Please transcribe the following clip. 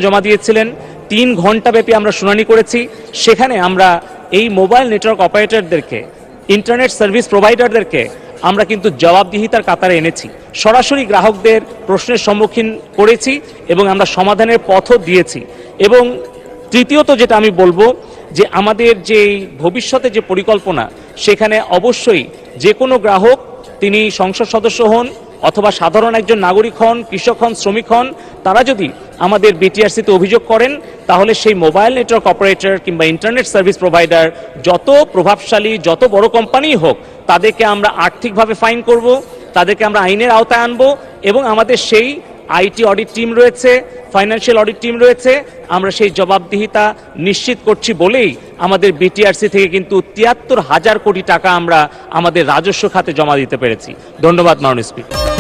জমা দিয়েছিলেন। 3 ঘন্টা ব্যাপী আমরা শুনানি করেছি। সেখানে আমরা এই মোবাইল নেটওয়ার্ক অপারেটরদেরকে, ইন্টারনেট সার্ভিস প্রোভাইডারদেরকে আমরা কিন্তু জবাবদিহিতার কাতারে এনেছি, সরাসরি গ্রাহকদের প্রশ্নের সম্মুখীন করেছি এবং আমরা সমাধানের পথও দিয়েছি। এবং তৃতীয়ত যেটা আমি বলবো যে আমাদের যে ভবিষ্যতে যে পরিকল্পনা, সেখানে অবশ্যই যে কোনো গ্রাহক, তিনি সংসদ সদস্য হন অথবা সাধারণ একজন নাগরিক হন, কৃষক হন, শ্রমিক হন, তারা যদি আমাদের বিটিআরসিতে অভিযোগ করেন, তাহলে সেই মোবাইল নেটওয়ার্ক অপারেটর কিংবা ইন্টারনেট সার্ভিস প্রোভাইডার যত প্রভাবশালী, যত বড় কোম্পানি হোক, তাদেরকে আমরা আর্থিকভাবে ফাইন করব, তাদেরকে আমরা আইনের আওতায় আনবো এবং আমাদের সেই আইটি অডিট টিম রয়েছে, ফাইন্যান্সিয়াল অডিট টিম রয়েছে। আমরা সেই জবাবদিহিতা নিশ্চিত করছি বলেই আমাদের বিটিআরসি থেকে কিন্তু 73,000 কোটি টাকা আমরা আমাদের রাজস্ব খাতে জমা দিতে পেরেছি। ধন্যবাদ মাননীয় স্পিকার।